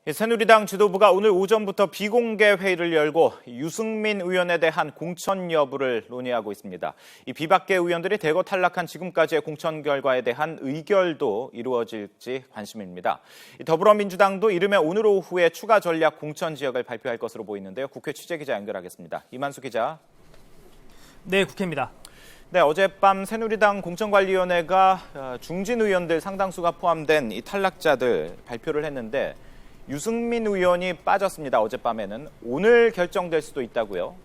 새누리당 지도부가 오늘 오전부터 비공개 회의를 열고 유승민 의원에 대한 공천 여부를 논의하고 있습니다. 이 비박계 의원들이 대거 탈락한 지금까지의 공천 결과에 대한 의결도 이루어질지 관심입니다. 더불어민주당도 이르면 오늘 오후에 추가 전략 공천 지역을 발표할 것으로 보이는데요. 국회 취재기자 연결하겠습니다. 이만수 기자. 네, 국회입니다. 네, 어젯밤 새누리당 공천관리위원회가 중진 의원들 상당수가 포함된 이 탈락자들 발표를 했는데 유승민 의원이 빠졌습니다. 어젯밤에는. 오늘 결정될 수도 있다고요?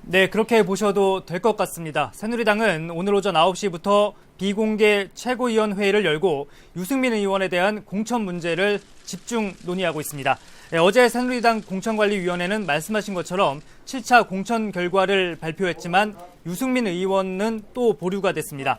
네, 그렇게 보셔도 될 것 같습니다. 새누리당은 오늘 오전 9시부터 비공개 최고위원회의를 열고 유승민 의원에 대한 공천 문제를 집중 논의하고 있습니다. 네, 어제 새누리당 공천관리위원회는 말씀하신 것처럼 7차 공천 결과를 발표했지만 유승민 의원은 또 보류가 됐습니다.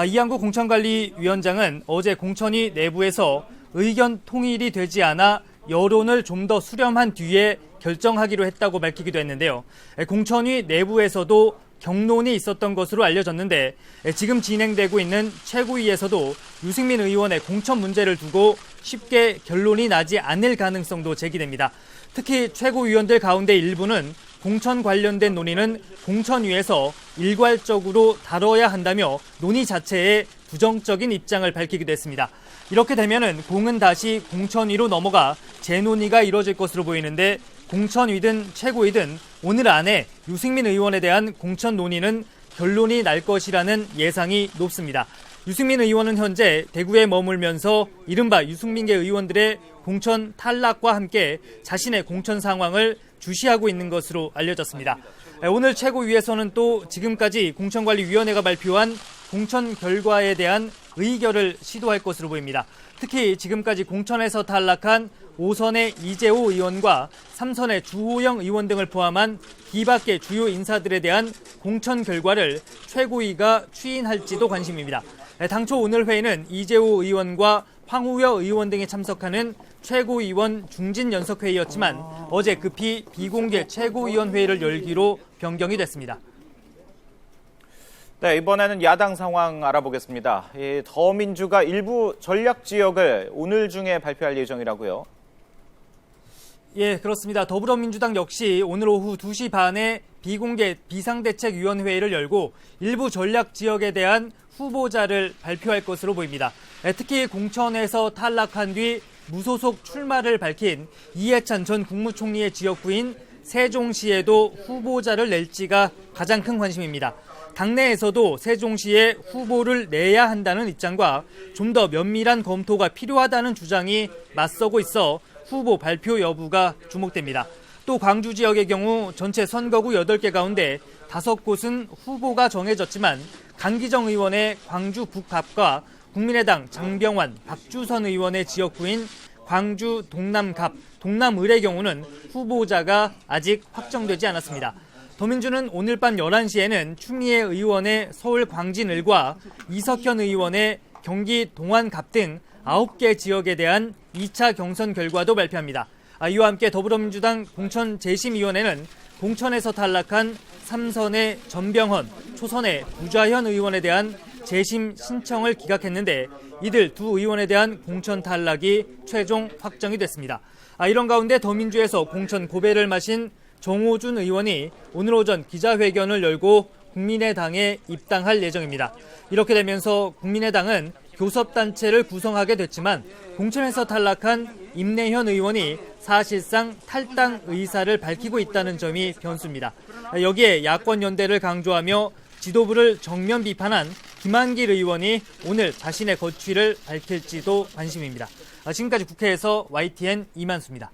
이한구 공천관리위원장은 어제 공천위 내부에서 의견 통일이 되지 않아 여론을 좀 더 수렴한 뒤에 결정하기로 했다고 밝히기도 했는데요. 공천위 내부에서도 격론이 있었던 것으로 알려졌는데 지금 진행되고 있는 최고위에서도 유승민 의원의 공천 문제를 두고 쉽게 결론이 나지 않을 가능성도 제기됩니다. 특히 최고위원들 가운데 일부는 공천 관련된 논의는 공천위에서 일괄적으로 다뤄야 한다며 논의 자체에 부정적인 입장을 밝히기도 했습니다. 이렇게 되면은 공은 다시 공천위로 넘어가 재논의가 이뤄질 것으로 보이는데 공천위든 최고위든 오늘 안에 유승민 의원에 대한 공천 논의는 결론이 날 것이라는 예상이 높습니다. 유승민 의원은 현재 대구에 머물면서 이른바 유승민계 의원들의 공천 탈락과 함께 자신의 공천 상황을 주시하고 있는 것으로 알려졌습니다. 오늘 최고위에서는 또 지금까지 공천관리위원회가 발표한 공천 결과에 대한 의결을 시도할 것으로 보입니다. 특히 지금까지 공천에서 탈락한 5선의 이재호 의원과 3선의 주호영 의원 등을 포함한 비박계 주요 인사들에 대한 공천 결과를 최고위가 추인할지도 관심입니다. 당초 오늘 회의는 이재호 의원과 황우여 의원 등이 참석하는 최고위원 중진연석회의였지만 어제 급히 비공개 최고위원회의를 열기로 변경이 됐습니다. 네, 이번에는 야당 상황 알아보겠습니다. 더민주가 일부 전략 지역을 오늘 중에 발표할 예정이라고요? 예, 그렇습니다. 더불어민주당 역시 오늘 오후 2시 반에 비공개 비상대책위원회의를 열고 일부 전략 지역에 대한 후보자를 발표할 것으로 보입니다. 특히 공천에서 탈락한 뒤 무소속 출마를 밝힌 이해찬 전 국무총리의 지역구인 세종시에도 후보자를 낼지가 가장 큰 관심입니다. 당내에서도 세종시에 후보를 내야 한다는 입장과 좀 더 면밀한 검토가 필요하다는 주장이 맞서고 있어 후보 발표 여부가 주목됩니다. 또 광주 지역의 경우 전체 선거구 8개 가운데 5곳은 후보가 정해졌지만 강기정 의원의 광주 북갑과 국민의당 장병환, 박주선 의원의 지역구인 광주 동남갑, 동남을의 경우는 후보자가 아직 확정되지 않았습니다. 더민주는 오늘 밤 11시에는 추미애 의원의 서울 광진을과 이석현 의원의 경기 동안갑 등 9개 지역에 대한 2차 경선 결과도 발표합니다. 이와 함께 더불어민주당 공천재심위원회는 공천에서 탈락한 3선의 전병헌, 초선의 부좌현 의원에 대한 재심 신청을 기각했는데 이들 두 의원에 대한 공천 탈락이 최종 확정이 됐습니다. 이런 가운데 더민주에서 공천 고배를 마신 정호준 의원이 오늘 오전 기자회견을 열고 국민의당에 입당할 예정입니다. 이렇게 되면서 국민의당은 교섭단체를 구성하게 됐지만 공천에서 탈락한 임내현 의원이 사실상 탈당 의사를 밝히고 있다는 점이 변수입니다. 여기에 야권 연대를 강조하며 지도부를 정면 비판한 김한길 의원이 오늘 자신의 거취를 밝힐지도 관심입니다. 지금까지 국회에서 YTN 이만수입니다.